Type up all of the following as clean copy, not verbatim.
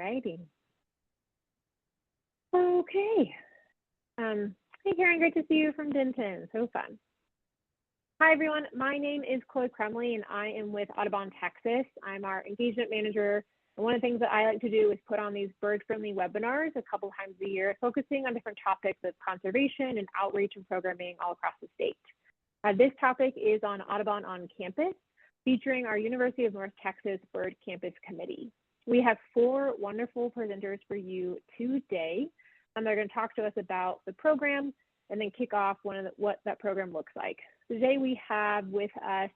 righty. Okay. Hey, Karen, great to see you from Denton. So fun. Hi, everyone. My name is Chloe Crumley, and I am with Audubon, Texas. I'm our engagement manager. And one of the things that I like to do is put on these bird-friendly webinars a couple times a year, focusing on different topics of conservation and outreach and programming all across the state. This topic is on Audubon on Campus, featuring our University of North Texas Bird Campus Committee. We have 4 wonderful presenters for you today, and they're going to talk to us about the program and then kick off what that program looks like. Today we have with us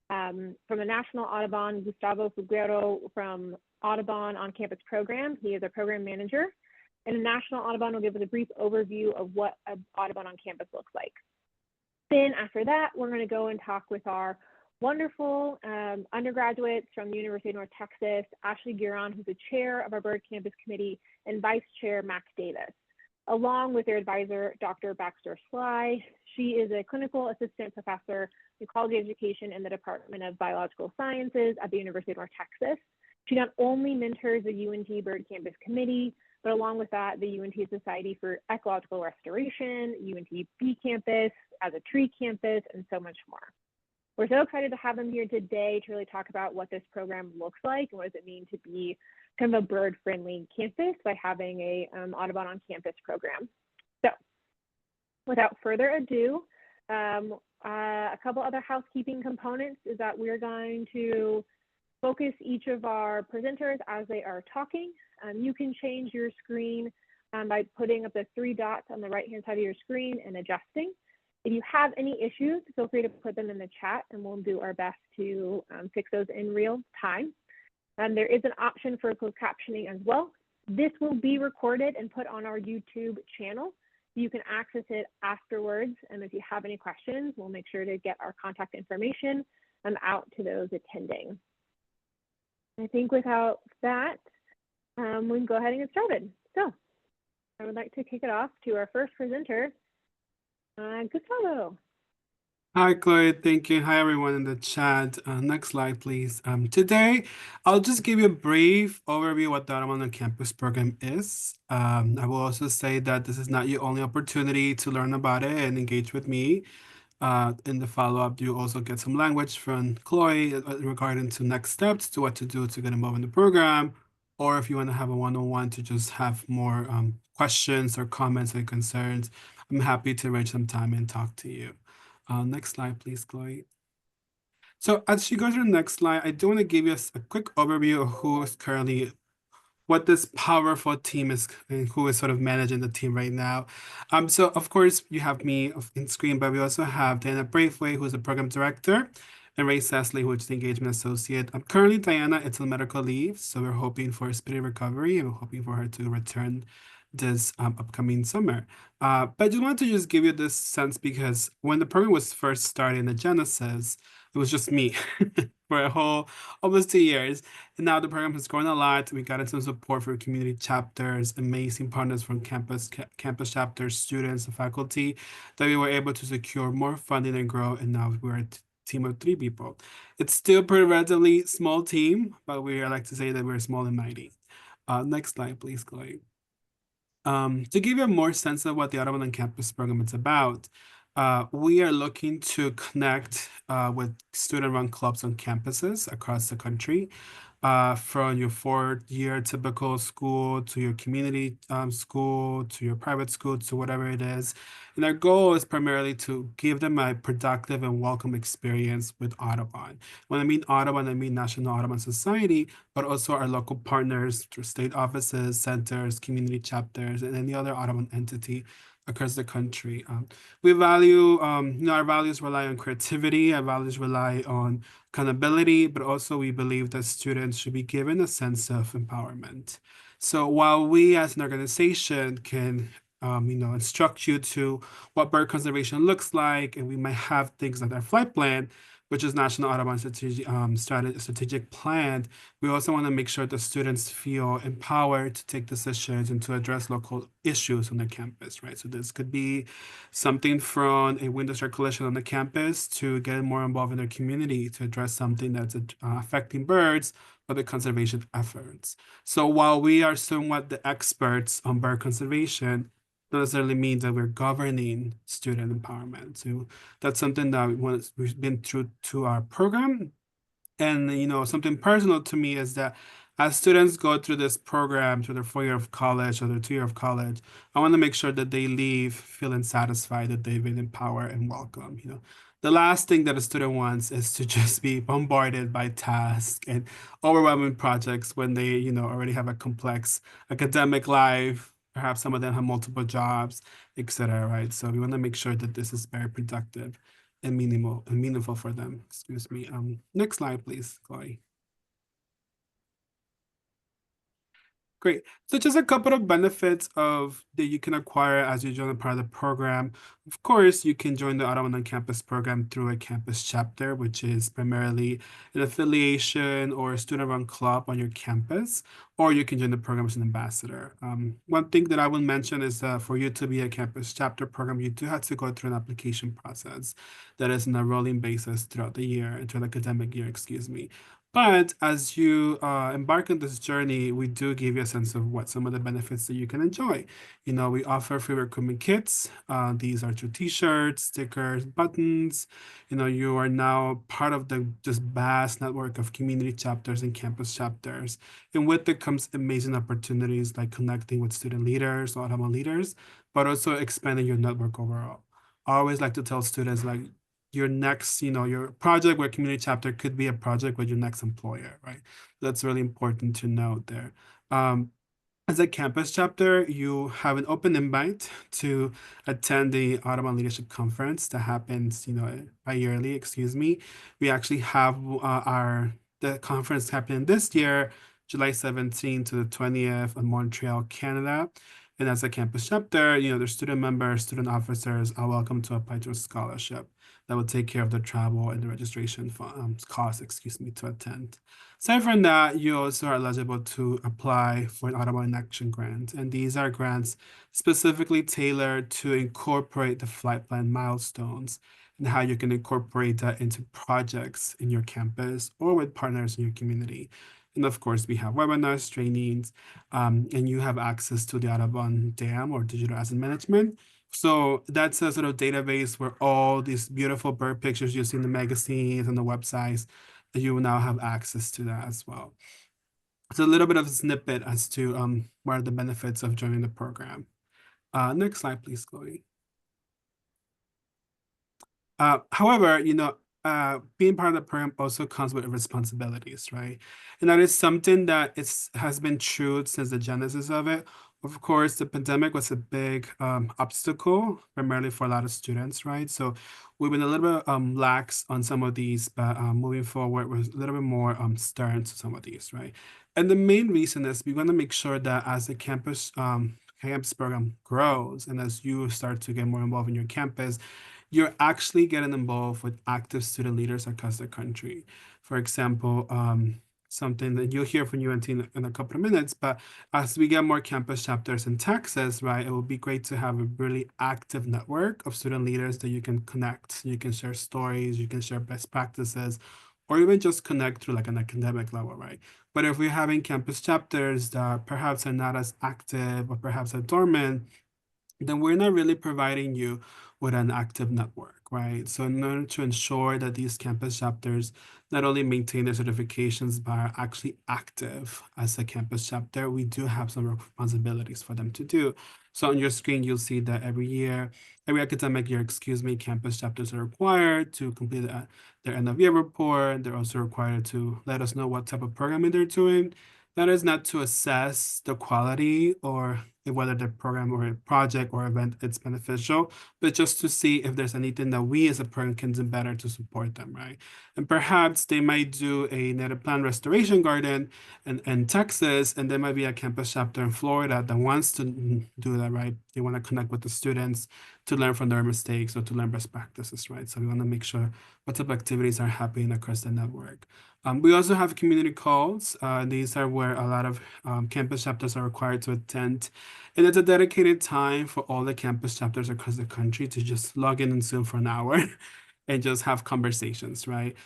from the National Audubon, Gustavo Figueroa from Audubon on Campus program. He is a program manager, and the National Audubon will give us a brief overview of what Audubon on Campus looks like. Then after that, we're going to go and talk with our wonderful undergraduates from the University of North Texas, Ashley Gueron, who's the chair of our Bird Campus Committee, and Vice Chair Mac Davis, along with their advisor, Dr. Baxter Sly. She is a clinical assistant professor in ecology education in the Department of Biological Sciences at the University of North Texas. She not only mentors the UNT Bird Campus Committee, but along with that, the UNT Society for Ecological Restoration, UNT Bee Campus, as a tree campus, and so much more. We're so excited to have them here today to really talk about what this program looks like and what does it mean to be kind of a bird-friendly campus by having a Audubon on Campus program. So without further ado, a couple other housekeeping components is that we're going to focus each of our presenters as they are talking. You can change your screen by putting up the 3 dots on the right-hand side of your screen and adjusting. If you have any issues, feel free to put them in the chat and we'll do our best to fix those in real time. There is an option for closed captioning as well. This will be recorded and put on our YouTube channel. You can access it afterwards. And if you have any questions, we'll make sure to get our contact information out to those attending. I think without that, we can go ahead and get started. So I would like to kick it off to our first presenter, Gustavo. Hi, Chloe. Thank you. Hi, everyone in the chat. Next slide, please. Today, I'll just give you a brief overview of what the Audubon on Campus program is. I will also say that this is not your only opportunity to learn about it and engage with me. In the follow-up, you also get some language from Chloe regarding to next steps, to what to do to get involved in the program, or if you want to have a one-on-one to just have more questions or comments and concerns, I'm happy to arrange some time and talk to you. Next slide, please, Chloe. So as you go to the next slide, I do want to give you a quick overview of who is currently, what this powerful team is and who is sort of managing the team right now. So of course you have me in screen, but we also have Diana Braveway, who's the program director, and Ray Sesley, who is the engagement associate. Currently Diana is on medical leave, so we're hoping for a speedy recovery and we're hoping for her to return this upcoming summer. But I just wanted to just give you this sense because when the program was first started in the Genesis, it was just me for a whole almost 2 years. And now the program has grown a lot. We got some support for community chapters, amazing partners from campus chapters, students, and faculty, that we were able to secure more funding and grow. And now we're a team of 3 people. It's still a pretty relatively small team, but I like to say that we're small and mighty. Next slide, please, Chloe. To give you a more sense of what the Audubon on Campus program is about, we are looking to connect with student-run clubs on campuses across the country, from your 4-year typical school to your community school to your private school to whatever it is. And our goal is primarily to give them a productive and welcome experience with Audubon. When I mean Audubon, I mean National Audubon Society, but also our local partners through state offices, centers, community chapters, and any other Audubon entity across the country. We value, our values rely on creativity, our values rely on accountability, but also we believe that students should be given a sense of empowerment. So while we as an organization can instruct you to what bird conservation looks like, and we might have things like our flight plan, which is National Audubon Strategic Plan, we also want to make sure that students feel empowered to take decisions and to address local issues on the campus, right? So this could be something from a window circulation on the campus to get more involved in their community to address something that's affecting birds, for the conservation efforts. So while we are somewhat the experts on bird conservation, not necessarily means that we're governing student empowerment. So that's something that we've been through to our program. And something personal to me is that as students go through this program, through their 4 year of college or their 2 year of college, I want to make sure that they leave feeling satisfied that they've been empowered and welcome. The last thing that a student wants is to just be bombarded by tasks and overwhelming projects when they, already have a complex academic life. Perhaps some of them have multiple jobs, etc. Right? So we want to make sure that this is very productive and meaningful for them. Excuse me. Next slide, please, Chloe. Great. So just a couple of benefits of that you can acquire as you join a part of the program. Of course, you can join the Audubon on Campus program through a campus chapter, which is primarily an affiliation or a student-run club on your campus, or you can join the program as an ambassador. One thing that I will mention is that for you to be a campus chapter program, you do have to go through an application process that is on a rolling basis throughout the year, through the academic year, excuse me. But as you embark on this journey, we do give you a sense of what some of the benefits that you can enjoy. We offer free recruitment kits. These are through t-shirts, stickers, buttons. You are now part of the just vast network of community chapters and campus chapters. And with it comes amazing opportunities like connecting with student leaders, Audubon leaders, but also expanding your network overall. I always like to tell students like your next, your project with community chapter could be a project with your next employer, right? That's really important to note there. Um, as a campus chapter, you have an open invite to attend the Audubon Leadership Conference that happens, bi-yearly, excuse me. We actually have the conference happening this year, July 17th to the 20th in Montreal, Canada. And as a campus chapter, the student members, student officers are welcome to apply to a scholarship that will take care of the travel and the registration cost, excuse me, to attend. Aside from that, you also are eligible to apply for an Audubon in Action grant. And these are grants specifically tailored to incorporate the flight plan milestones and how you can incorporate that into projects in your campus or with partners in your community. And of course, we have webinars, trainings, and you have access to the Audubon DAM or digital asset management. So that's a sort of database where all these beautiful bird pictures you see in the magazines and the websites, you will now have access to that as well. It's a little bit of a snippet as to what are the benefits of joining the program. Next slide, please, Chloe. However, being part of the program also comes with responsibilities, right? And that is something that has been true since the genesis of it. Of course, the pandemic was a big obstacle, primarily for a lot of students, right? So we've been a little bit lax on some of these, but moving forward, we're a little bit more stern to some of these, right? And the main reason is we want to make sure that as the campus program grows and as you start to get more involved in your campus, you're actually getting involved with active student leaders across the country. For example, something that you'll hear from UNT in a couple of minutes, but as we get more campus chapters in Texas, right, it will be great to have a really active network of student leaders that you can connect. You can share stories, you can share best practices, or even just connect through like an academic level, right? But if we're having campus chapters that perhaps are not as active or perhaps are dormant, then we're not really providing you with an active network, right? So in order to ensure that these campus chapters not only maintain their certifications, but are actually active as a campus chapter, we do have some responsibilities for them to do. So on your screen, you'll see that every academic year, excuse me, campus chapters are required to complete their end of year report. They're also required to let us know what type of programming they're doing. That is not to assess the quality or whether the program or a project or event is beneficial, but just to see if there's anything that we as a program can do better to support them, right? And perhaps they might do a native plant restoration garden in Texas, and there might be a campus chapter in Florida that wants to do that, right? They want to connect with the students to learn from their mistakes or to learn best practices, right? So we want to make sure what type of activities are happening across the network. We also have community calls. These are where a lot of campus chapters are required to attend. And it's a dedicated time for all the campus chapters across the country to just log in and Zoom for an hour and just have conversations, right?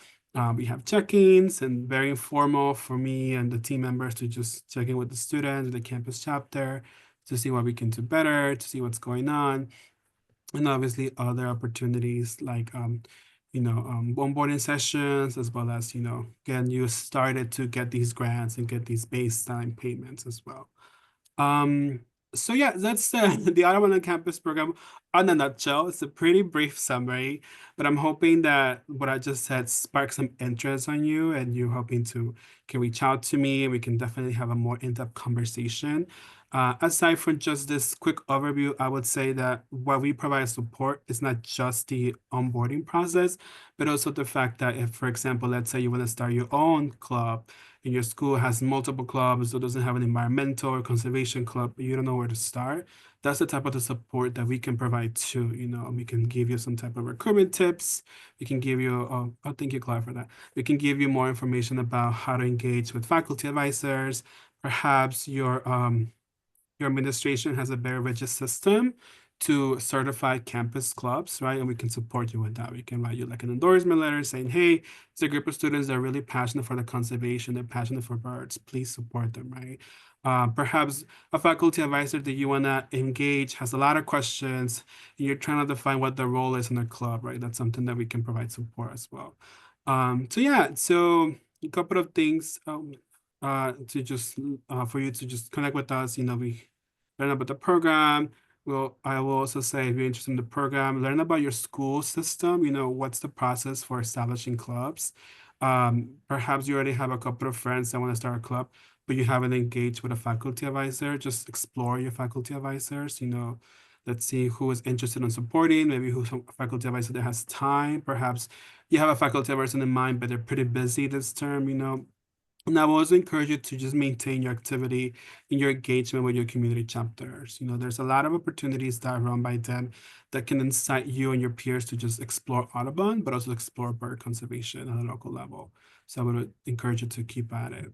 We have check-ins and very informal for me and the team members to just check in with the students, the campus chapter, to see what we can do better, to see what's going on, and obviously other opportunities like onboarding sessions, as well as getting you started to get these grants and get these baseline payments as well. Um, so yeah, that's the Audubon on Campus program in a nutshell. It's a pretty brief summary, but I'm hoping that what I just said sparks some interest on you, and you're hoping to can reach out to me, and we can definitely have a more in-depth conversation. Aside from just this quick overview, I would say that what we provide support is not just the onboarding process, but also the fact that if, for example, let's say you want to start your own club and your school has multiple clubs or doesn't have an environmental or conservation club, but you don't know where to start, that's the type of the support that we can provide too. We can give you some type of recruitment tips. We can give you, thank you, Claire, for that. We can give you more information about how to engage with faculty advisors. Perhaps your administration has a very rigid system to certify campus clubs, right? And we can support you with that. We can write you like an endorsement letter saying, hey, it's a group of students that are really passionate for the conservation, they're passionate for birds. Please support them, right? Perhaps a faculty advisor that you want to engage has a lot of questions and you're trying to define what the role is in the club, right? That's something that we can provide support as well. So a couple of things to just for you to just connect with us. We learn about the program. I will also say if you're interested in the program, learn about your school system. What's the process for establishing clubs. Perhaps you already have a couple of friends that want to start a club, but you haven't engaged with a faculty advisor. Just explore your faculty advisors. Let's see who is interested in supporting, maybe who's a faculty advisor that has time. Perhaps you have a faculty advisor in mind, but they're pretty busy this term. And I will also encourage you to just maintain your activity and your engagement with your community chapters. There's a lot of opportunities that are run by them that can incite you and your peers to just explore Audubon, but also explore bird conservation on a local level. So I would encourage you to keep at it.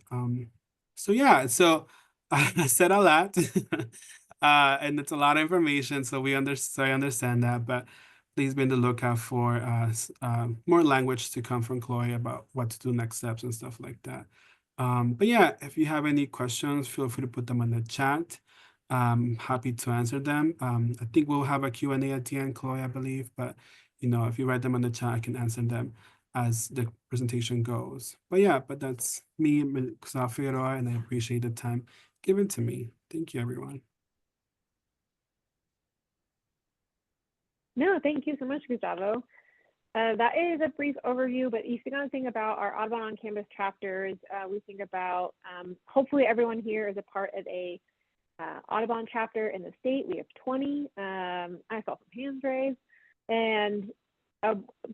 So yeah, so I said a lot, and it's a lot of information. So I understand that, but please be on the lookout for more language to come from Chloe about what to do next steps and stuff like that. But yeah, if you have any questions, feel free to put them in the chat. Happy to answer them. I think we'll have a Q&A at the end, Chloe, I believe. But if you write them in the chat, I can answer them as the presentation goes. But yeah, that's me, Gustavo Figueroa, and I appreciate the time given to me. Thank you, everyone. No, thank you so much, Gustavo. That is a brief overview, but if you're going to think about our Audubon on Campus chapters, we think about hopefully everyone here is a part of a Audubon chapter in the state. We have 20. I saw some hands raised. And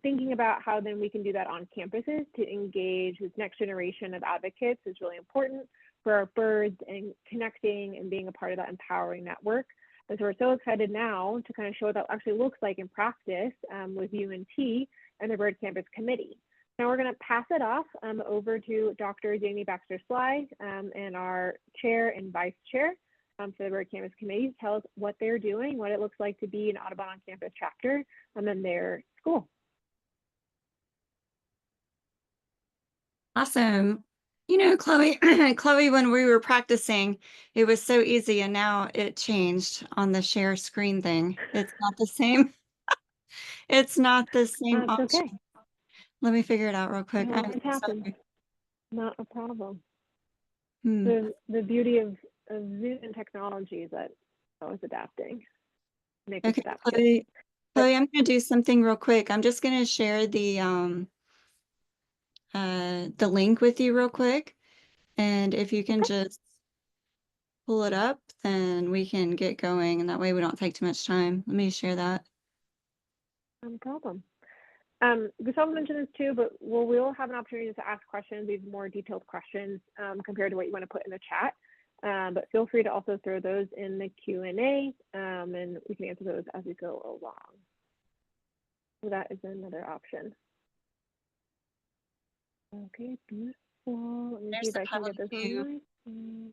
thinking about how then we can do that on campuses to engage this next generation of advocates is really important for our birds and connecting and being a part of that empowering network. And so we're so excited now to kind of show what that actually looks like in practice with UNT and the Bird Campus Committee. Now we're going to pass it off over to Dr. Jamie Baxter-Sly and our chair and vice chair for the Bird Campus Committee to tell us what they're doing, what it looks like to be an Audubon on Campus chapter in their school. Awesome. Chloe, Chloe, when we were practicing, it was so easy, and now it changed on the share screen thing. It's not the same. It's not the same It's option. okay. Let me figure it out real quick. It happens. Not a problem. Hmm. The beauty of Zoom and technology is that always adapting. Make us adapt. Chloe, I'm going to do something real quick. I'm just going to share the link with you real quick, and if you can just pull it up, then we can get going, and that way we don't take too much time. Let me share that. No problem. Gustavo mentioned this too, but we'll have an opportunity to ask questions, these more detailed questions compared to what you want to put in the chat. But feel free to also throw those in the Q&A, and we can answer those as we go along. So that is another option. Okay, beautiful. Let me see if I can get this on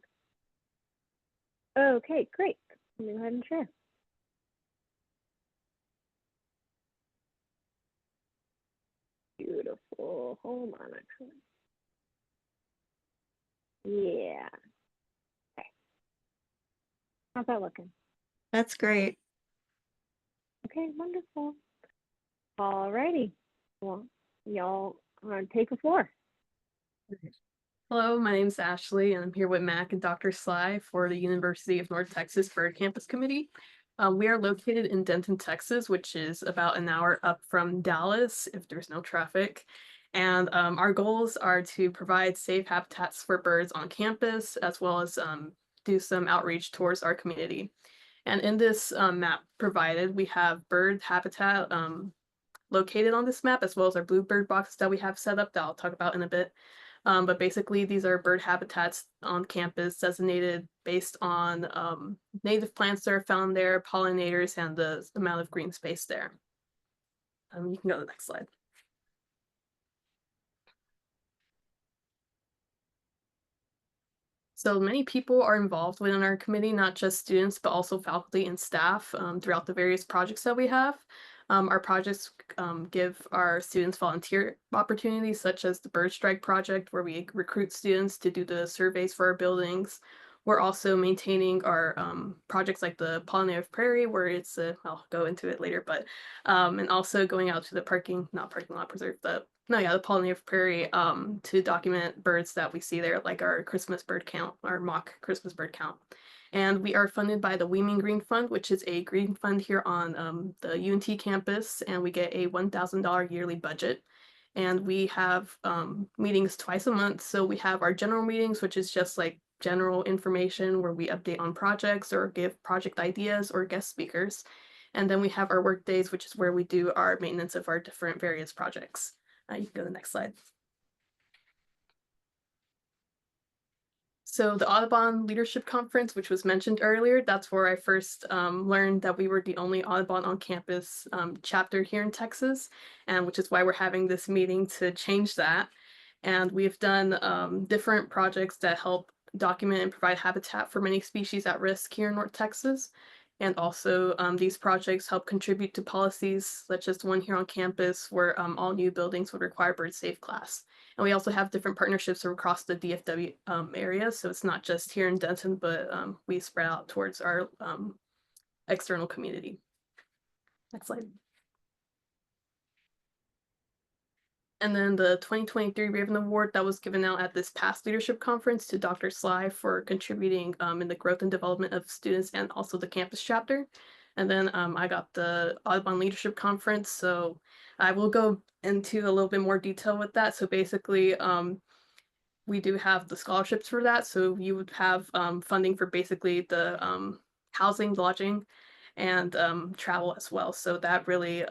my. Okay, great. Let me go ahead and share. beautiful. Hold on, actually. Yeah. Okay. How's that looking? That's great. Okay, wonderful. Alrighty. Well, y'all take the floor. Hello, my name is Ashley, and I'm here with Mac and Dr. Sly for the University of North Texas Bird Campus Committee. We are located in Denton, Texas, which is about an hour up from Dallas if there's no traffic. And our goals are to provide safe habitats for birds on campus, as well as do some outreach towards our community. And in this map provided, we have bird habitat located on this map, as well as our bluebird boxes that we have set up that I'll talk about in a bit. But basically, these are bird habitats on campus designated based on native plants that are found there, pollinators, and the amount of green space there. You can go to the next slide. So many people are involved within our committee, not just students, but also faculty and staff throughout the various projects that we have. Our projects give our students volunteer opportunities, such as the Bird Strike Project, where we recruit students to do the surveys for our buildings. We're also maintaining our projects like the Pollinator Prairie, where it's I'll go into it later, but and also going out to the not parking lot preserve, the Pollinator Prairie to document birds that we see there, like our Christmas bird count, our mock Christmas bird count. And we are funded by the Weeming Green Fund, which is a green fund here on the UNT campus, and we get a $1,000 yearly budget. And we have meetings twice a month. So we have our general meetings, which is just like general information where we update on projects or give project ideas or guest speakers. And then we have our work days, which is where we do our maintenance of our different various projects. You can go to the next slide. So the Audubon Leadership Conference, which was mentioned earlier, that's where I first learned that we were the only Audubon on campus chapter here in Texas, and which is why we're having this meeting to change that. And we've done different projects that help document and provide habitat for many species at risk here in North Texas. And also these projects help contribute to policies such as the one here on campus where all new buildings would require bird safe class. And we also have different partnerships across the DFW area. So it's not just here in Denton, but we spread out towards our external community. Next slide. And then the 2023 Raven Award that was given out at this past leadership conference to Dr. Sly for contributing in the growth and development of students and also the campus chapter. And then I got the Audubon Leadership Conference. So I will go into a little bit more detail with that. So basically, we do have the scholarships for that. So you would have funding for basically the housing, lodging, and travel as well. So that really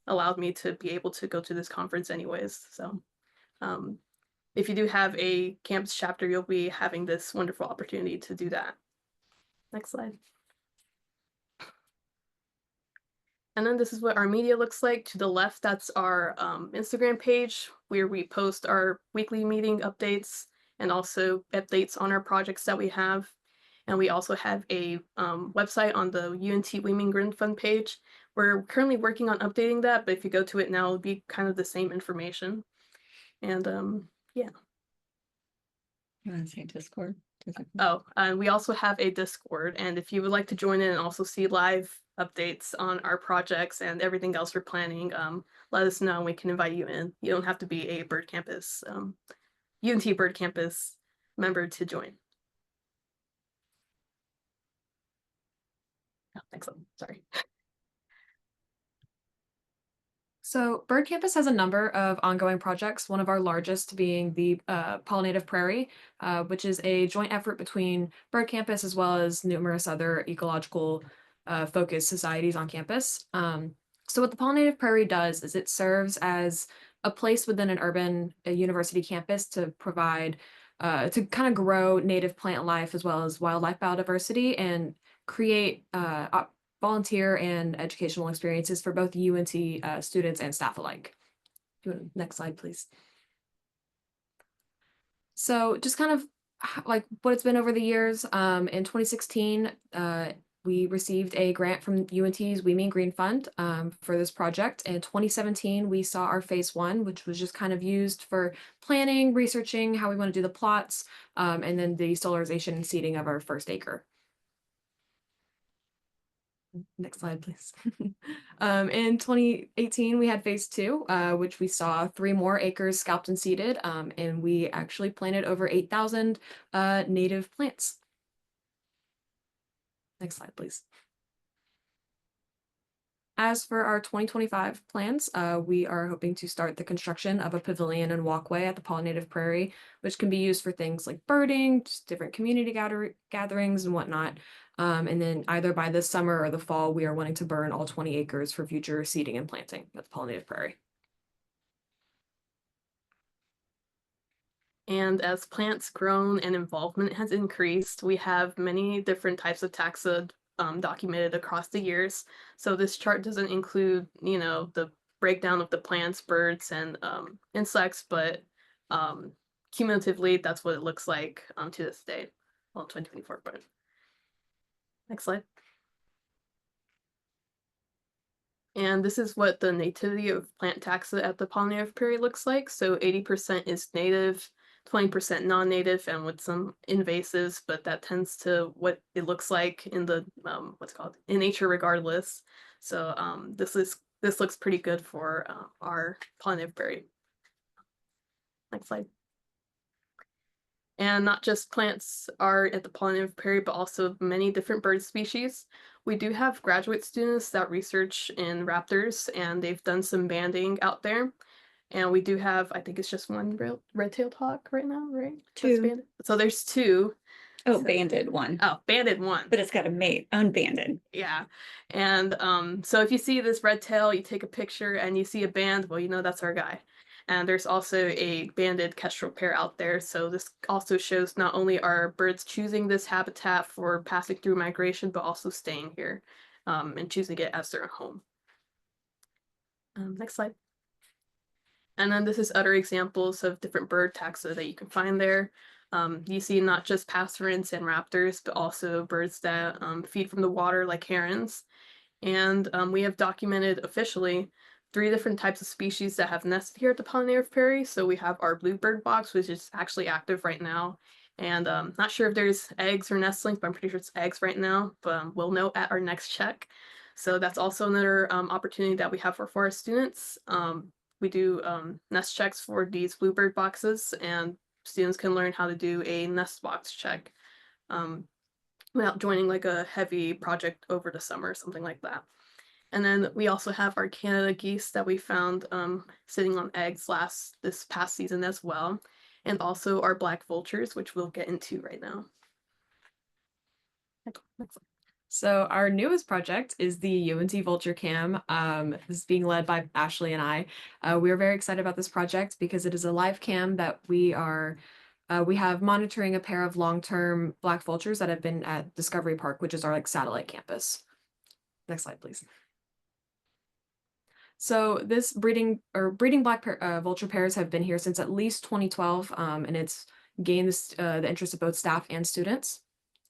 allowed me to be able to go to this conference anyways. So if you do have a campus chapter, you'll be having this wonderful opportunity to do that. Next slide. And then this is what our media looks like. To the left, that's our Instagram page where we post our weekly meeting updates and also updates on our projects that we have. And we also have a website on the UNT Weeming Green Fund page. We're currently working on updating that, but if you go to it now, it'll be kind of the same information. And yeah. You want to say Discord? Oh, and we also have a Discord. And if you would like to join in and also see live updates on our projects and everything else we're planning, let us know and we can invite you in. You don't have to be a Bird Campus, UNT Bird Campus member to join. Oh, excellent. Sorry. So Bird Campus has a number of ongoing projects, one of our largest being the Pollinative Prairie, which is a joint effort between Bird Campus as well as numerous other ecological focused societies on campus. So what the Pollinative Prairie does is it serves as a place within an urban university campus to provide, to kind of grow native plant life as well as wildlife biodiversity and create volunteer and educational experiences for both UNT students and staff alike. Next slide, please. So just kind of like what it's been over the years. In 2016, we received a grant from UNT's We Mean Green Fund for this project. In 2017, we saw our phase 1, which was just kind of used for planning, researching how we want to do the plots, and then the solarization and seeding of our first acre. Next slide, please. In 2018, we had phase 2, which we saw 3 more acres scalped and seeded, and we actually planted over 8,000 native plants. Next slide, please. As for our 2025 plans, we are hoping to start the construction of a pavilion and walkway at the Pollinative Prairie, which can be used for things like birding, just different community gatherings and whatnot. And then either by this summer or the fall, we are wanting to burn all 20 acres for future seeding and planting at the Pollinative Prairie. And as plants grown and involvement has increased, we have many different types of taxa documented across the years. So this chart doesn't include, the breakdown of the plants, birds, and insects, but cumulatively, that's what it looks like to this day. Well, 2024, but next slide. And this is what the nativity of plant taxa at the Pollinative Prairie looks like. So 80% is native, 20% non-native, and with some invasives, but that tends to what it looks like in the in nature regardless. So this looks pretty good for our Pollinative Prairie. Next slide. And not just plants are at the Pollinative Prairie, but also many different bird species. We do have graduate students that research in raptors, and they've done some banding out there. And we do have, I think it's just one red-tailed hawk right now, right? Two. So there's 2. Oh, banded one. Oh, banded one. But it's got a mate, unbanded. Yeah. And so if you see this red tail, you take a picture and you see a band, well, that's our guy. And there's also a banded kestrel pair out there. So this also shows not only are birds choosing this habitat for passing through migration, but also staying here and choosing it as their home. Next slide. And then this is other examples of different bird taxa that you can find there. You see not just passerines and raptors, but also birds that feed from the water like herons. And we have documented officially 3 different types of species that have nested here at the Pollinative Prairie. So we have our bluebird box, which is actually active right now. And not sure if there's eggs or nestlings, but I'm pretty sure it's eggs right now, but we'll know at our next check. So that's also another opportunity that we have for our students. We do nest checks for these bluebird boxes, and students can learn how to do a nest box check without joining like a heavy project over the summer, something like that. And then we also have our Canada geese that we found sitting on eggs this past season as well, and also our black vultures, which we'll get into right now. Next slide. So our newest project is the UNT Vulture Cam. This is being led by Ashley and I. We are very excited about this project because it is a live cam that we have monitoring a pair of long-term black vultures that have been at Discovery Park, which is our satellite campus. Next slide, please. So this breeding black vulture pairs have been here since at least 2012, and it's gained the interest of both staff and students.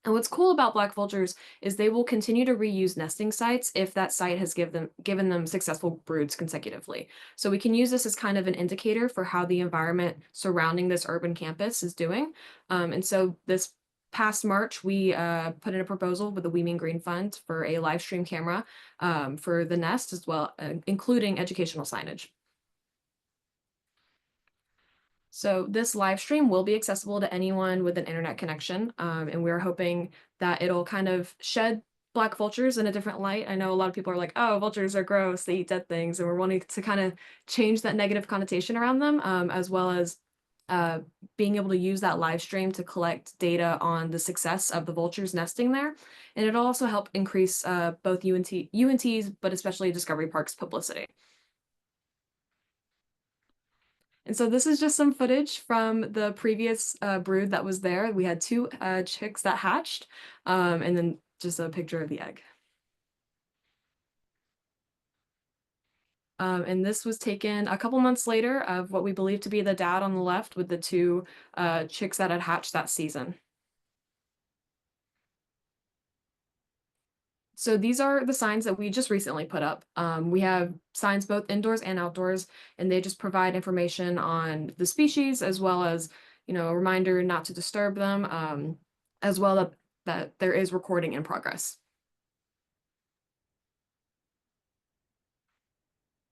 And what's cool about black vultures is they will continue to reuse nesting sites if that site has given them successful broods consecutively. So we can use this as kind of an indicator for how the environment surrounding this urban campus is doing. And so this past March, we put in a proposal with the We Mean Green Fund for a live stream camera for the nest as well, including educational signage. So this live stream will be accessible to anyone with an internet connection, and we're hoping that it'll kind of shed black vultures in a different light. I know a lot of people are like, oh, vultures are gross, they eat dead things, and we're wanting to kind of change that negative connotation around them, as well as being able to use that live stream to collect data on the success of the vultures nesting there. And it'll also help increase both UNT's, but especially Discovery Park's publicity. And so this is just some footage from the previous brood that was there. We had 2 chicks that hatched, and then just a picture of the egg. And this was taken a couple months later of what we believe to be the dad on the left with the 2 chicks that had hatched that season. So these are the signs that we just recently put up. We have signs both indoors and outdoors, and they just provide information on the species as well as, a reminder not to disturb them, as well that there is recording in progress.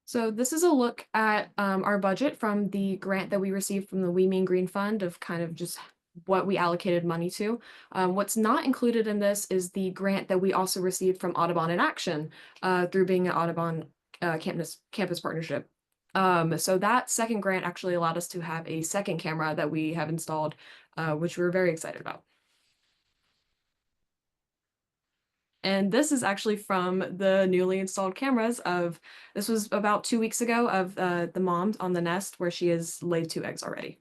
So this is a look at our budget from the grant that we received from the We Mean Green Fund of kind of just what we allocated money to. What's not included in this is the grant that we also received from Audubon in Action through being an Audubon campus partnership. So that second grant actually allowed us to have a second camera that we have installed, which we're very excited about. And this is actually from the newly installed cameras this was about 2 weeks ago of the mom on the nest where she has laid 2 eggs already.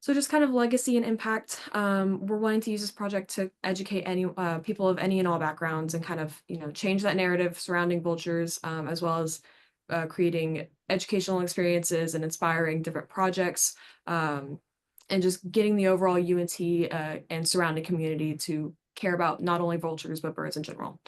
So just kind of legacy and impact. We're wanting to use this project to educate any people of any and all backgrounds and kind of, change that narrative surrounding vultures, as well as creating educational experiences and inspiring different projects. And just getting the overall UNT and surrounding community to care about not only vultures, but birds in general.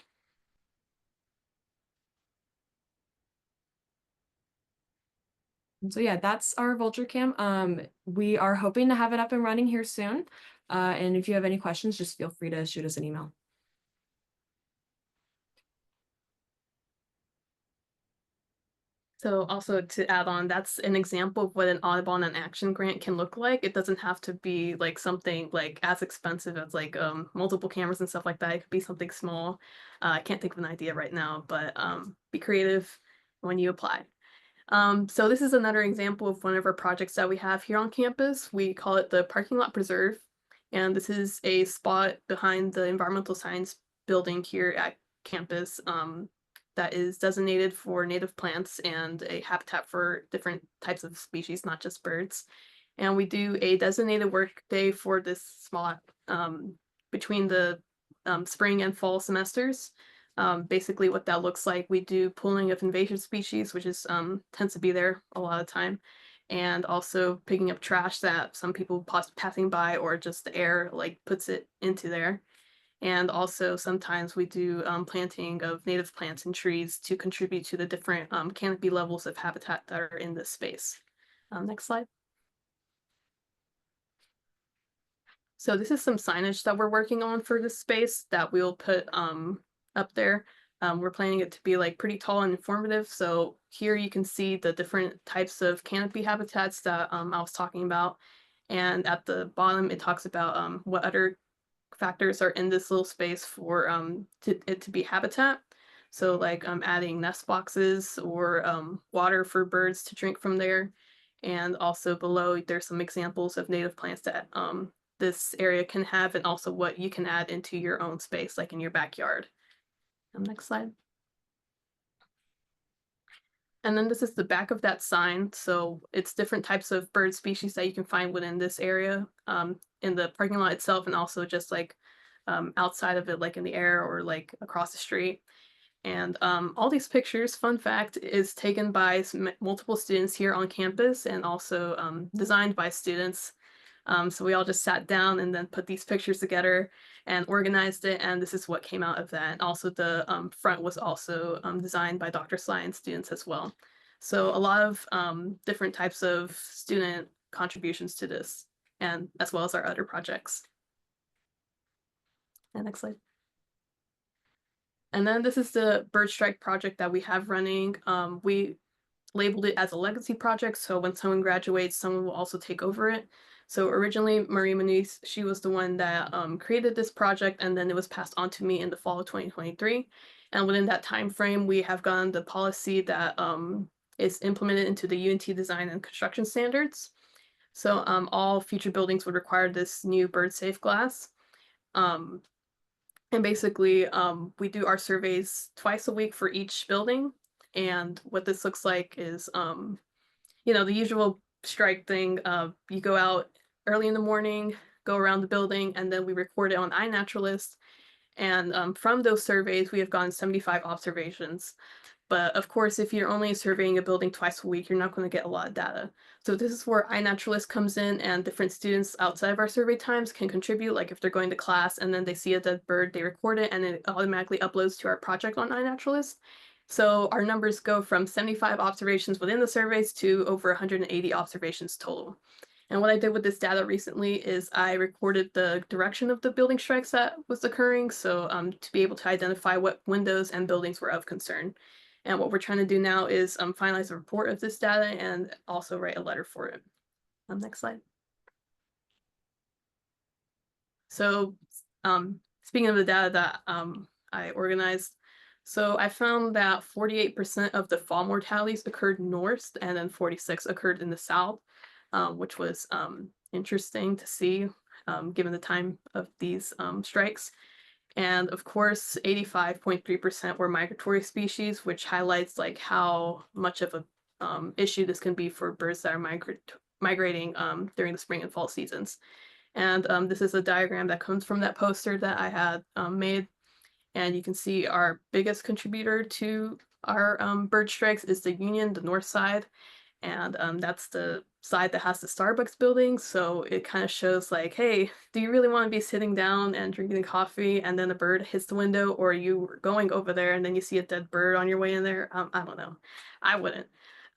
And so yeah, that's our vulture cam. We are hoping to have it up and running here soon. And if you have any questions, just feel free to shoot us an email. So also to add on, that's an example of what an Audubon and Action grant can look like. It doesn't have to be like something like as expensive as like multiple cameras and stuff like that. It could be something small. I can't think of an idea right now, but be creative when you apply. So this is another example of one of our projects that we have here on campus. We call it the Parking Lot Preserve. And this is a spot behind the environmental science building here at campus that is designated for native plants and a habitat for different types of species, not just birds. And we do a designated work day for this spot between the spring and fall semesters. Basically what that looks like, we do pooling of invasive species, which is tends to be there a lot of time, and also picking up trash that some people passing by or just the air like puts it into there. And also sometimes we do planting of native plants and trees to contribute to the different canopy levels of habitat that are in this space. Next slide. So this is some signage that we're working on for this space that we'll put up there. We're planning it to be like pretty tall and informative. So here you can see the different types of canopy habitats that I was talking about. And at the bottom, it talks about what other factors are in this little space for it to be habitat. So like adding nest boxes or water for birds to drink from there. And also below, there's some examples of native plants that this area can have, and also what you can add into your own space, like in your backyard. Next slide. And then this is the back of that sign. So it's different types of bird species that you can find within this area in the parking lot itself, and also just like outside of it, like in the air or like across the street. And all these pictures, fun fact, is taken by multiple students here on campus and also designed by students. So we all just sat down and then put these pictures together and organized it, and this is what came out of that. And also the front was also designed by Dr. Sly and students as well. So a lot of different types of student contributions to this, and as well as our other projects. And next slide. And then this is the bird strike project that we have running. We labeled it as a legacy project, so when someone graduates, someone will also take over it. So originally, Marie Muniz, she was the one that created this project, and then it was passed on to me in the fall of 2023. And within that time frame, we have gotten the policy that is implemented into the UNT design and construction standards. So all future buildings would require this new bird safe glass. And basically, we do our surveys twice a week for each building. And what this looks like is, the usual strike thing. You go out early in the morning, go around the building, and then we record it on iNaturalist. And from those surveys, we have gotten 75 observations. But of course, if you're only surveying a building twice a week, you're not going to get a lot of data. So this is where iNaturalist comes in, and different students outside of our survey times can contribute. Like if they're going to class and then they see a dead bird, they record it and it automatically uploads to our project on iNaturalist. So our numbers go from 75 observations within the surveys to over 180 observations total. And what I did with this data recently is I recorded the direction of the building strikes that was occurring, so to be able to identify what windows and buildings were of concern. And what we're trying to do now is finalize a report of this data and also write a letter for it. Next slide. So speaking of the data that I organized, so I found that 48% of the fall mortalities occurred north and then 46 occurred in the south, which was interesting to see given the time of these strikes. And of course, 85.3% were migratory species, which highlights like how much of a issue this can be for birds that are migrating during the spring and fall seasons. And this is a diagram that comes from that poster that I had made. And you can see our biggest contributor to our bird strikes is the Union, the north side. And that's the side that has the Starbucks building. So it kind of shows like, hey, do you really want to be sitting down and drinking coffee and then a bird hits the window, or you were going over there and then you see a dead bird on your way in there? I don't know. I wouldn't.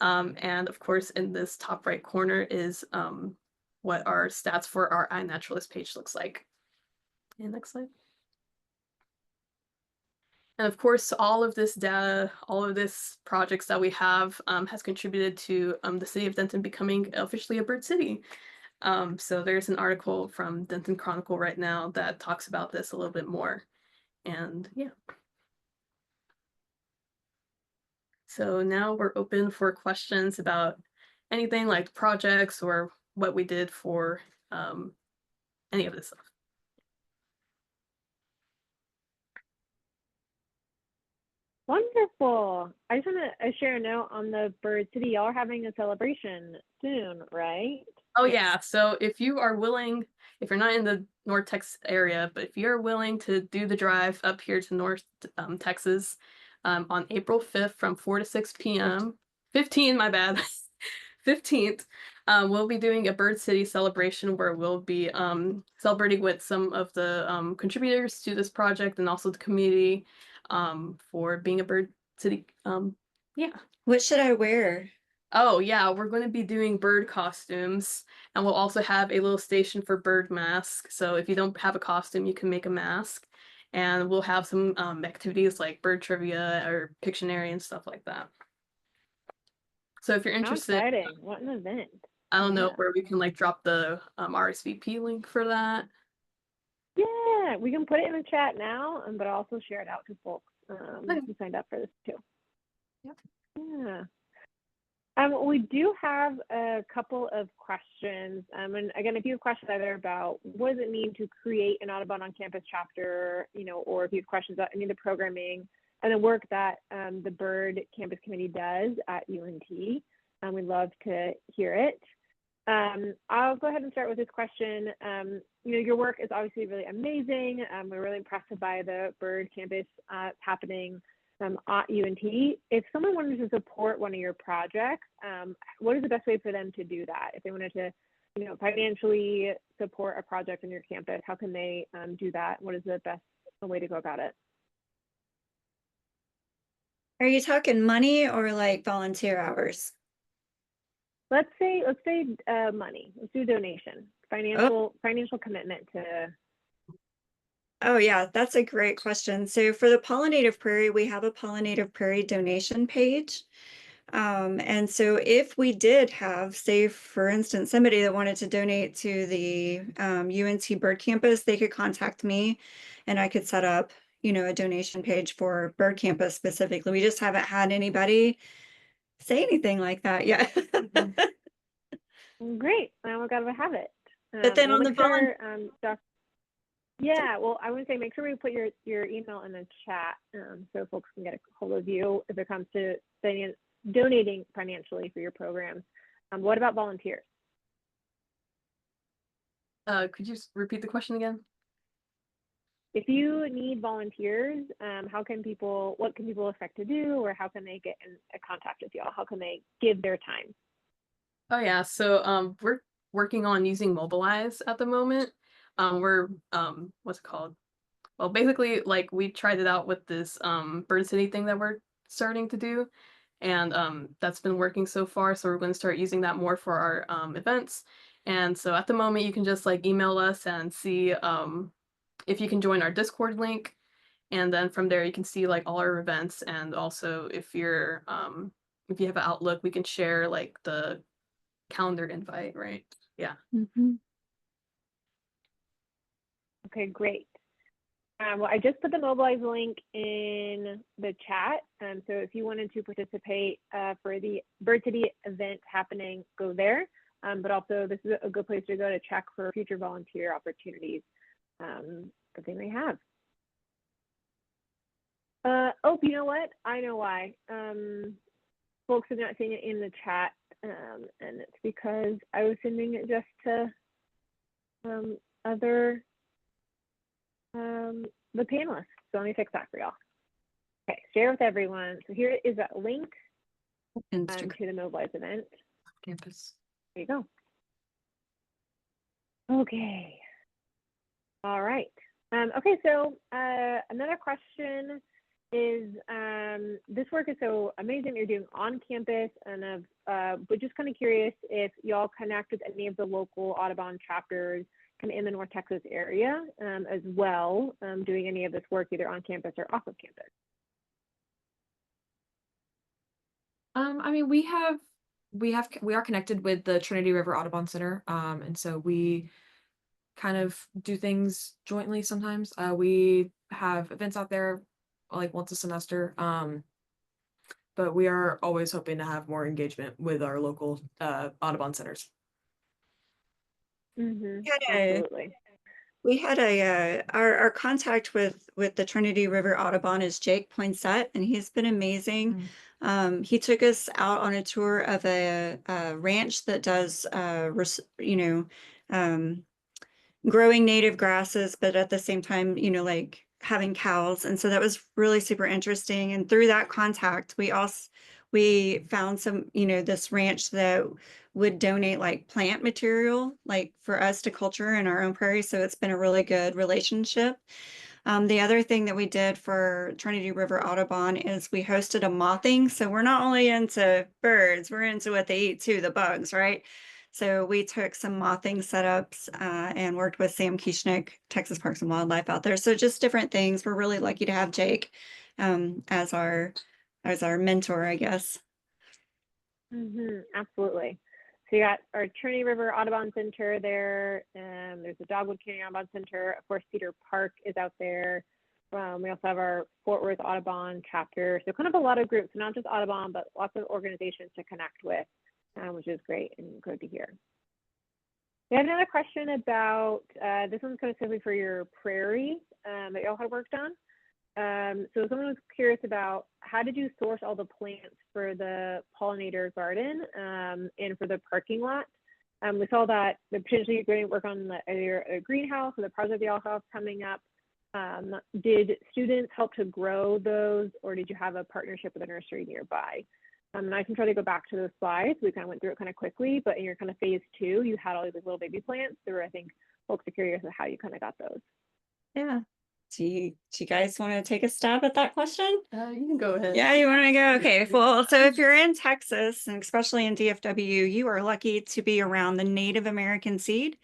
And of course, in this top right corner is what our stats for our iNaturalist page looks like. And next slide. And of course, all of this data, all of this projects that we have has contributed to the city of Denton becoming officially a bird city. So there's an article from Denton Chronicle right now that talks about this a little bit more. And yeah. So now we're open for questions about anything like projects or what we did for any of this stuff. Wonderful. I just want to share a note on the Bird City. Y'all are having a celebration soon, right? Oh yeah, so if you are willing, if you're not in the North Texas area, but if you're willing to do the drive up here to North Texas on April 5th from 4 to 6 p.m. 15, my bad, 15th, we'll be doing a Bird City celebration where we'll be celebrating with some of the contributors to this project and also the community for being a Bird City. Yeah. What should I wear? Oh yeah, we're going to be doing bird costumes, and we'll also have a little station for bird masks. So if you don't have a costume, you can make a mask. And we'll have some activities like bird trivia or Pictionary and stuff like that. So if you're How interested, exciting. What an event. I don't know Yeah. where we can like drop the RSVP link for that. Yeah, we can put it in the chat now, but I'll also share it out to folks Okay. who signed up for this too. Yep. Yeah. We do have a couple of questions. And again, if you have questions either about what does it mean to create an Audubon on campus chapter, or if you have questions about any of the programming and the work that the Bird Campus Committee does at UNT, we'd love to hear it. I'll go ahead and start with this question. Your work is obviously really amazing. We're really impressed by the Bird Campus happening at UNT. If someone wanted to support one of your projects, what is the best way for them to do that? If they wanted to, financially support a project on your campus, how can they do that? What is the best way to go about it? Are you talking money or like volunteer hours? Let's say money. Let's do donation. Financial commitment to. Oh yeah, that's a great question. So for the Pollinative Prairie, we have a Pollinative Prairie donation page. And so if we did have, say, for instance, somebody that wanted to donate to the UNT Bird Campus, they could contact me and I could set up, a donation page for Bird Campus specifically. We just haven't had anybody say anything like that yet. Great. We're glad to have it. But then on the volunteer, yeah, well, I would say make sure we put your email in the chat so folks can get a hold of you if it comes to donating financially for your programs. What about volunteers? Could you repeat the question again? if you need volunteers, what can people expect to do, or how can they get in contact with y'all? How can they give their time? Oh yeah, so we're working on using Mobilize at the moment. We're what's it called? Well, basically, like we tried it out with this Bird City thing that we're starting to do, and that's been working so far. So we're going to start using that more for our events. And so at the moment, you can just like email us and see if you can join our Discord link, and then from there you can see like all our events, and also if you have an Outlook, we can share like the calendar invite, right? Yeah. Mhm. Okay, great. Well, I just put the Mobilize link in the chat. So if you wanted to participate for the Bird City event happening, go there. But also, this is a good place to go to check for future volunteer opportunities that they may have. Oh, you know what? I know why. Folks are not seeing it in the chat, and it's because I was sending it just to the panelists. So let me fix that for y'all. Okay, share with everyone. So here is that link Instagram. to the Mobilize event. Campus. There you go. Okay. All right. Okay, so another question is, this work is so amazing you're doing on campus, and but just kind of curious if y'all connect with any of the local Audubon chapters kind of in the North Texas area as well, doing any of this work either on campus or off of campus. I mean, we are connected with the Trinity River Audubon Center, and so we kind of do things jointly sometimes. We have events out there like once a semester, but we are always hoping to have more engagement with our local Audubon centers. Absolutely. We had our contact with the Trinity River Audubon is Jake Poinsett, and he's been amazing. He took us out on a tour of a ranch that does growing native grasses, but at the same time, like having cows. And so that was really super interesting. And through that contact, we found some, this ranch that would donate like plant material, like for us to culture in our own prairie. So it's been a really good relationship. The other thing that we did for Trinity River Audubon is we hosted a mothing. So we're not only into birds, we're into what they eat too, the bugs, right? So we took some mothing setups and worked with Sam Kieschnick, Texas Parks and Wildlife out there. So just different things. We're really lucky to have Jake as our mentor, I guess. Absolutely. So you got our Trinity River Audubon Center there. There's the Dogwood Canyon Audubon Center. Of course, Cedar Park is out there. We also have our Fort Worth Audubon chapter. So kind of a lot of groups, not just Audubon, but lots of organizations to connect with, which is great and good to hear. We have another question about, this one's kind of simply for your prairie that y'all had worked on. So someone was curious about, how did you source all the plants for the pollinator garden and for the parking lot? We saw that potentially you're going to work on either a greenhouse or the project y'all have coming up. Did students help to grow those, or did you have a partnership with a nursery nearby? And I can try to go back to those slides. We kind of went through it kind of quickly, but in your kind of phase 2, you had all these little baby plants. So I think folks are curious of how you kind of got those. Yeah. Do you guys want to take a stab at that question? You can go ahead. Yeah, you want to go? Okay. Well, so if you're in Texas, and especially in DFW, you are lucky to be around the Native American seed.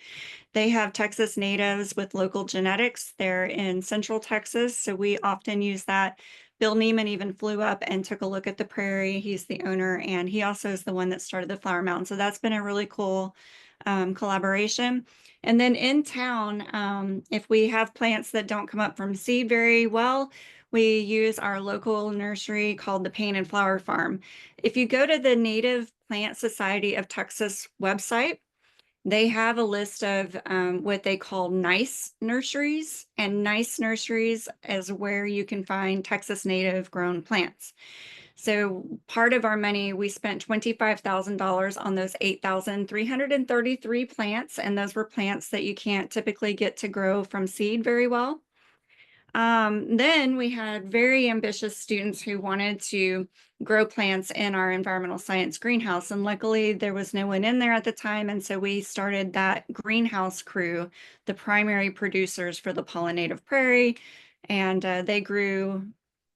They have Texas natives with local genetics. They're in Central Texas, so we often use that. Bill Neiman even flew up and took a look at the prairie. He's the owner, and he also is the one that started the Flower Mountain. So that's been a really cool collaboration. And then in town, if we have plants that don't come up from seed very well, we use our local nursery called the Pain and Flower Farm. If you go to the Native Plant Society of Texas website, they have a list of what they call nice nurseries, and nice nurseries is where you can find Texas native grown plants. So part of our money, we spent $25,000 on those 8,333 plants, and those were plants that you can't typically get to grow from seed very well. Then we had very ambitious students who wanted to grow plants in our environmental science greenhouse. And luckily there was no one in there at the time. And so we started that greenhouse crew, the primary producers for the pollinative prairie. And they grew,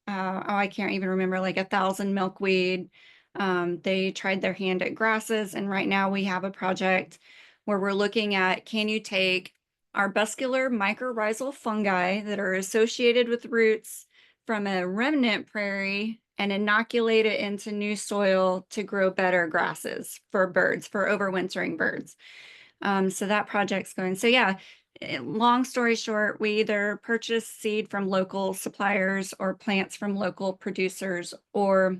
I can't even remember, like 1,000 milkweed. They tried their hand at grasses. And right now we have a project where we're looking at, can you take arbuscular mycorrhizal fungi that are associated with roots from a remnant prairie and inoculate it into new soil to grow better grasses for birds, for overwintering birds. So that project's going. So yeah, long story short, we either purchase seed from local suppliers or plants from local producers, or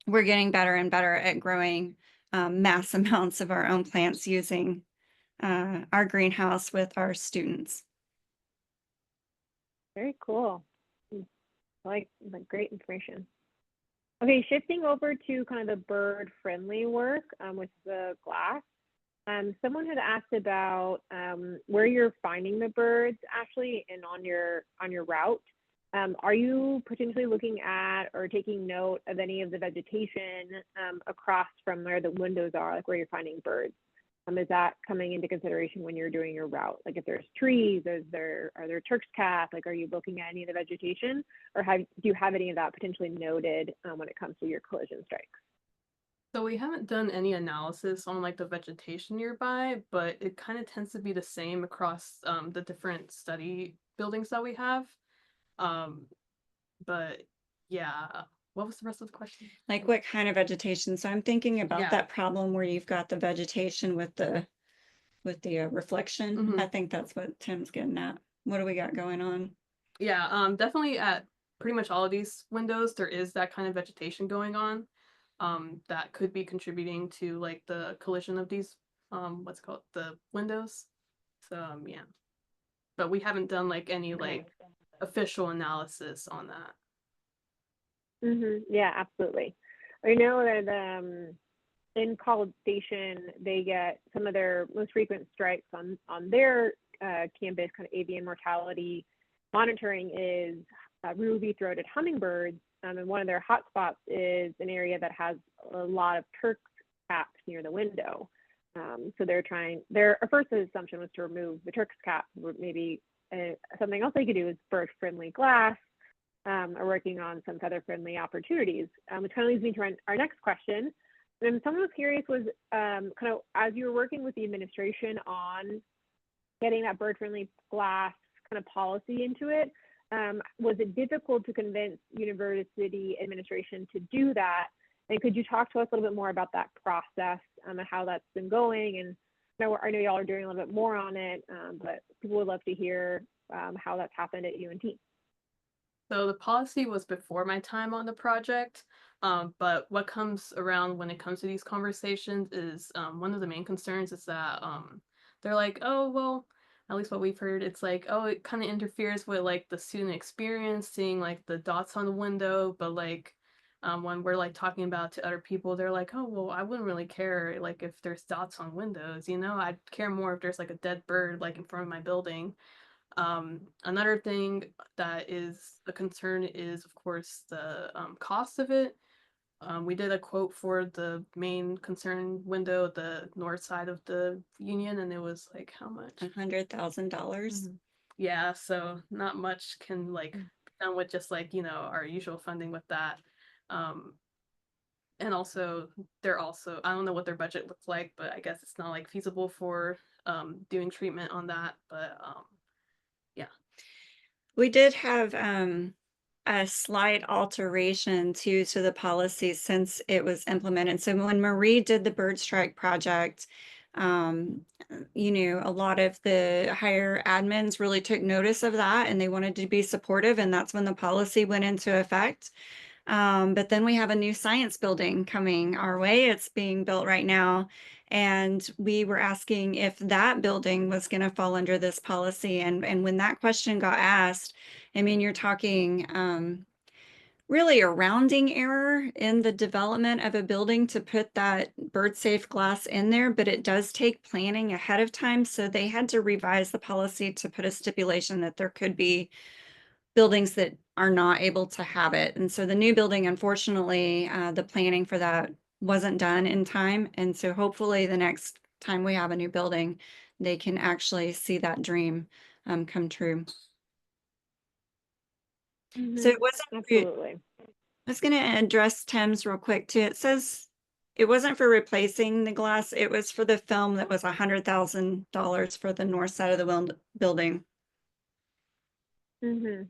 we're getting better and better at growing mass amounts of our own plants using our greenhouse with our students. Very cool. Like great information. Okay, shifting over to kind of the bird-friendly work with the glass. Someone had asked about where you're finding the birds actually, and on your route. Are you potentially looking at or taking note of any of the vegetation across from where the windows are, like where you're finding birds? Is that coming into consideration when you're doing your route? Like if there's trees, are there Turk's cap? Like, are you looking at any of the vegetation, or do you have any of that potentially noted when it comes to your collision strikes? So we haven't done any analysis on like the vegetation nearby, but it kind of tends to be the same across the different study buildings that we have. But yeah, what was the rest of the question? Like what kind of vegetation? So I'm thinking about Yeah. that problem where you've got the vegetation with the reflection. Mhm. I think that's what Tim's getting at. What do we got going on? Yeah, definitely at pretty much all of these windows, there is that kind of vegetation going on. That could be contributing to like the collision of these, what's it called, the windows. So yeah, but we haven't done like any like official analysis on that. Yeah, absolutely. I know that in College Station, they get some of their most frequent strikes on their campus, kind of avian mortality monitoring is ruby-throated hummingbirds. And one of their hotspots is an area that has a lot of Turk's caps near the window. So their first assumption was to remove the Turk's cap. Maybe something else they could do is bird-friendly glass, or working on some feather-friendly opportunities, which kind of leads me to our next question. And someone was curious was kind of as you were working with the administration on getting that bird-friendly glass kind of policy into it, was it difficult to convince university administration to do that? And could you talk to us a little bit more about that process and how that's been going? And I know y'all are doing a little bit more on it, but people would love to hear how that's happened at UNT. So the policy was before my time on the project, but what comes around when it comes to these conversations is one of the main concerns is that they're like, oh, well, at least what we've heard, it's like, oh, it kind of interferes with like the student experience, seeing like the dots on the window, but like when we're like talking about to other people, they're like, oh, well, I wouldn't really care like if there's dots on windows, you know, I'd care more if there's like a dead bird like in front of my building. Another thing that is a concern is, of course, the cost of it. We did a quote for the main concern window, the north side of the union, and it was like how much? $100,000. Yeah, so not much can like be done with just like, you know, our usual funding with that. And also I don't know what their budget looks like, but I guess it's not like feasible for doing treatment on that. But yeah. We did have a slight alteration to the policy since it was implemented. So when Marie did the bird strike project, you know, a lot of the higher admins really took notice of that and they wanted to be supportive, and that's when the policy went into effect. But then we have a new science building coming our way. It's being built right now. And we were asking if that building was going to fall under this policy. And when that question got asked, I mean, you're talking really a rounding error in the development of a building to put that bird safe glass in there, but it does take planning ahead of time. So they had to revise the policy to put a stipulation that there could be buildings that are not able to have it. And so the new building, unfortunately, the planning for that wasn't done in time. And so hopefully the next time we have a new building, they can actually see that dream come true. So it wasn't, Absolutely. I was going to address Tim's real quick too. It says it wasn't for replacing the glass. It was for the film that was $100,000 for the north side of the building. Mm-hmm.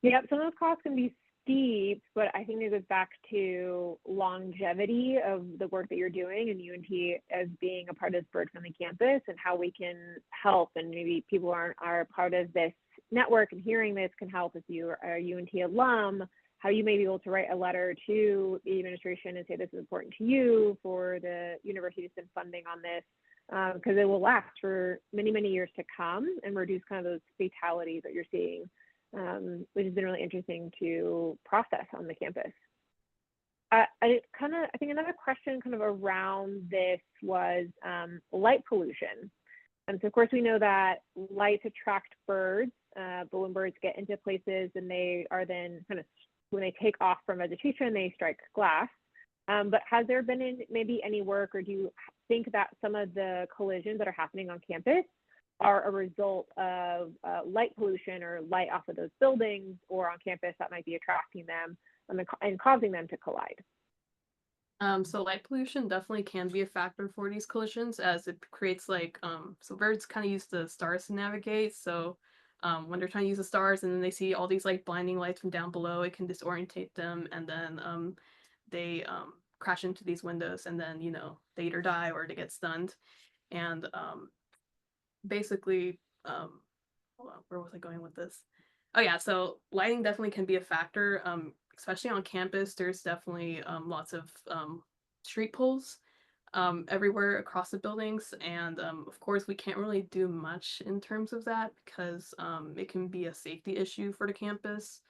Yep, some of those costs can be steep, but I think it goes back to longevity of the work that you're doing and UNT as being a part of this bird-friendly campus and how we can help. And maybe people are part of this network and hearing this can help if you are a UNT alum, how you may be able to write a letter to the administration and say this is important to you for the university to send funding on this, because it will last for many, many years to come and reduce kind of those fatalities that you're seeing, which has been really interesting to process on the campus. I think another question kind of around this was light pollution. And so of course we know that lights attract birds, but when birds get into places and they are then kind of, when they take off from vegetation, they strike glass. But has there been maybe any work, or do you think that some of the collisions that are happening on campus are a result of light pollution or light off of those buildings or on campus that might be attracting them and causing them to collide? So light pollution definitely can be a factor for these collisions, as it creates so birds kind of use the stars to navigate. So when they're trying to use the stars and then they see all these like blinding lights from down below, it can disorientate them, and then they crash into these windows, and then they either die or they get stunned. And basically, hold on, where was I going with this? Oh yeah, so lighting definitely can be a factor, especially on campus. There's definitely lots of street poles everywhere across the buildings, and of course we can't really do much in terms of that because it can be a safety issue for the campus.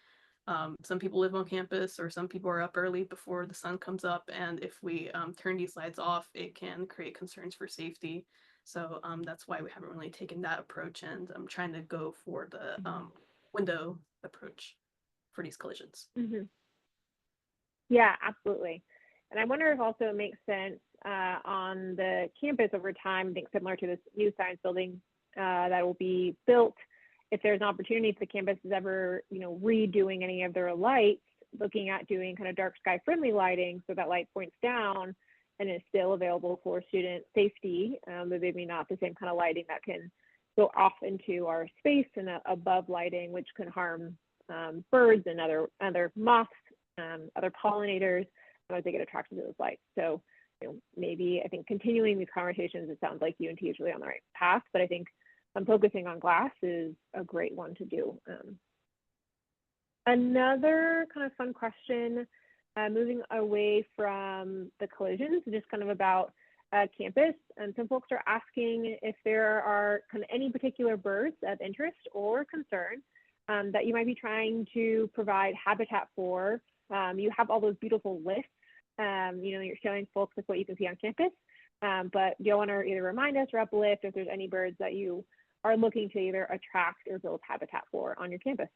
Some people live on campus, or some people are up early before the sun comes up, and if we turn these lights off, it can create concerns for safety. So that's why we haven't really taken that approach, and I'm trying to go for the window approach for these collisions. Mm-hmm. Yeah, absolutely. And I wonder if also it makes sense on the campus over time, I think similar to this new science building that will be built, if there's an opportunity, if the campus is ever, redoing any of their lights, looking at doing kind of dark sky friendly lighting so that light points down and is still available for student safety, but maybe not the same kind of lighting that can go off into our space and above lighting, which can harm birds and other moths, other pollinators as they get attracted to those lights. So maybe I think continuing these conversations, it sounds like UNT is really on the right path, but I think focusing on glass is a great one to do. Another kind of fun question, moving away from the collisions, just kind of about campus. And some folks are asking if there are kind of any particular birds of interest or concern that you might be trying to provide habitat for. You have all those beautiful lists, you're showing folks with what you can see on campus, but do you want to either remind us or uplift if there's any birds that you are looking to either attract or build habitat for on your campus?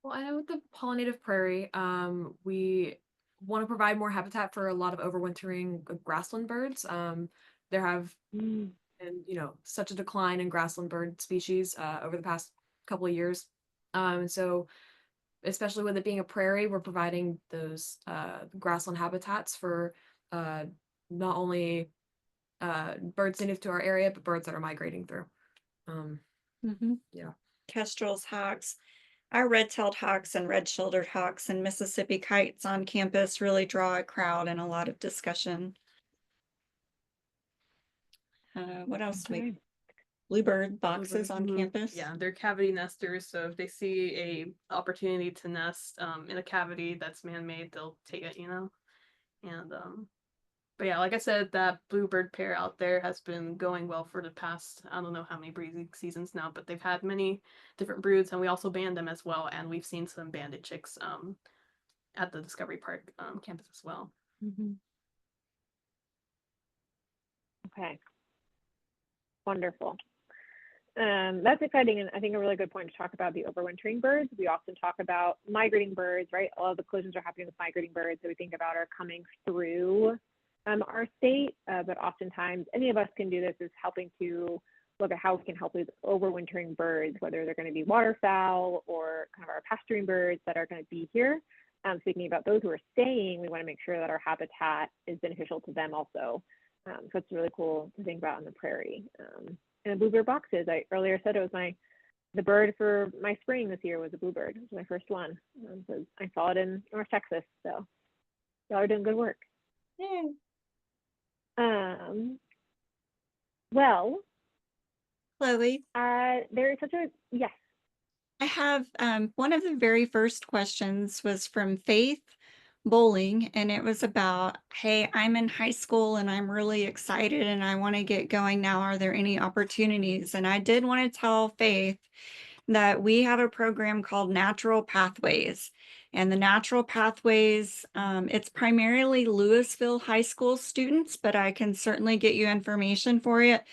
Well, I know with the pollinative prairie, we want to provide more habitat for a lot of overwintering grassland birds. There have been, such a decline in grassland bird species over the past couple of years. So especially with it being a prairie, we're providing those grassland habitats for not only birds native to our area, but birds that are migrating through. Yeah. Kestrels, hawks, our red-tailed hawks and red-shouldered hawks and Mississippi kites on campus really draw a crowd and a lot of discussion. What else? Okay. Bluebird boxes on campus. Yeah, they're cavity nesters, so if they see a opportunity to nest in a cavity that's man-made, they'll take it, And but yeah, like I said, that bluebird pair out there has been going well for the past, I don't know how many breeding seasons now, but they've had many different broods, and we also band them as well, and we've seen some banded chicks at the Discovery Park campus as well. Okay. Wonderful. that's exciting, and I think a really good point to talk about the overwintering birds. We often talk about migrating birds, right? All of the collisions are happening with migrating birds that we think about are coming through our state, but oftentimes any of us can do this, is helping to look at how we can help with overwintering birds, whether they're going to be waterfowl or kind of our pasturing birds that are going to be here. Thinking about those who are staying, we want to make sure that our habitat is beneficial to them also. So it's really cool to think about on the prairie. And bluebird boxes, I earlier said it was the bird for my spring this year was a bluebird. It was my first one. So I saw it in North Texas. So y'all are doing good work. Yay. Well, Chloe, there is such a, yes. I have one of the very first questions was from Faith Bowling, and it was about, hey, I'm in high school and I'm really excited and I want to get going now. Are there any opportunities? And I did want to tell Faith that we have a program called Natural Pathways. And the Natural Pathways, it's primarily Louisville High School students, but I can certainly get you information for it.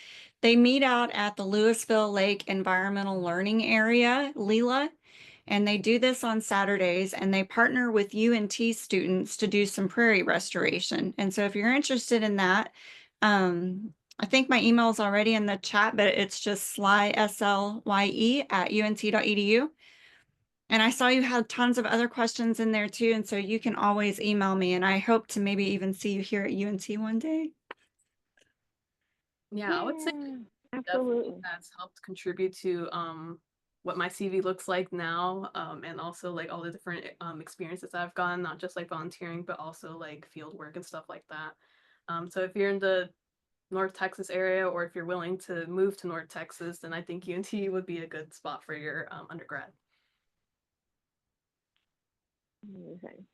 They meet out at the Louisville Lake Environmental Learning Area, LELA, and they do this on Saturdays, and they partner with UNT students to do some prairie restoration. And so if you're interested in that, I think my email is already in the chat, but it's just slye@unt.edu. And I saw you had tons of other questions in there too. And so you can always email me, and I hope to maybe even see you here at UNT one day. Yeah, I would say Absolutely. definitely has helped contribute to what my CV looks like now, and also like all the different experiences I've gotten, not just like volunteering, but also like field work and stuff like that. So if you're in the North Texas area, or if you're willing to move to North Texas, then I think UNT would be a good spot for your undergrad. Amazing.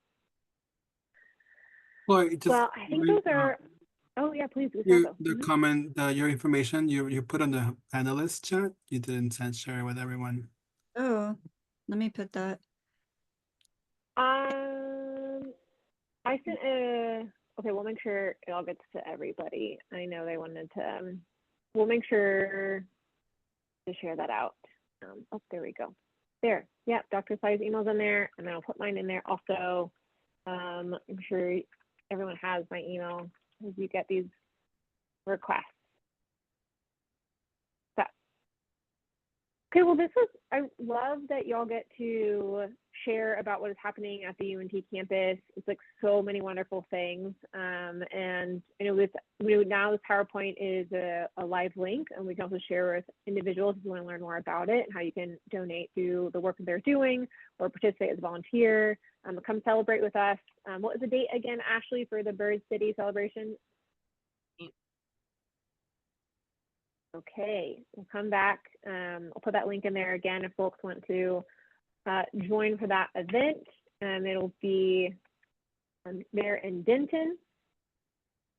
Well, Well, I think those are, oh yeah, please, the Gustavo. comment, your information you put on the panelist chat. You didn't share with everyone. Oh, let me put that. I sent okay, we'll make sure it all gets to everybody. I know they wanted to, we'll make sure to share that out. Oh, there we go. There, yeah, Dr. Sly's email's in there, and then I'll put mine in there also. I'm sure everyone has my email as you get these requests. So, okay, well, I love that y'all get to share about what is happening at the UNT campus. It's like so many wonderful things. And you know, now this PowerPoint is a live link, and we can also share with individuals if you want to learn more about it and how you can donate to the work that they're doing or participate as a volunteer. Come celebrate with us. What was the date again, Ashley, for the Bird City celebration? Okay, we'll come back. I'll put that link in there again if folks want to join for that event. It'll be there in Denton.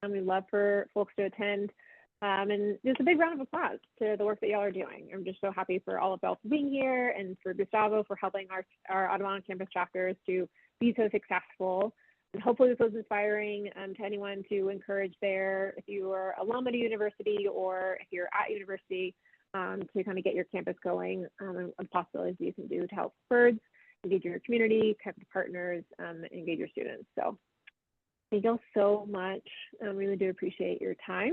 And we'd love for folks to attend. And just a big round of applause to the work that y'all are doing. I'm just so happy for all of y'all for being here, and for Gustavo for helping our Audubon campus chapters to be so successful. And hopefully this was inspiring to anyone to encourage if you are alum at a university, or if you're at university, to kind of get your campus going, and possibilities you can do to help birds, engage your community, connect with partners, engage your students. So thank you all so much. I really do appreciate your time.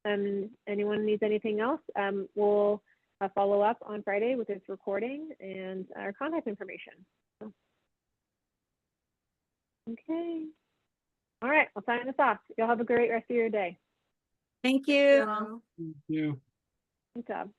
Anyone needs anything else, we'll follow up on Friday with this recording and our contact information. So, okay. All right, I'll sign this off. Y'all have a great rest of your day. Thank you. Thank you. Good job.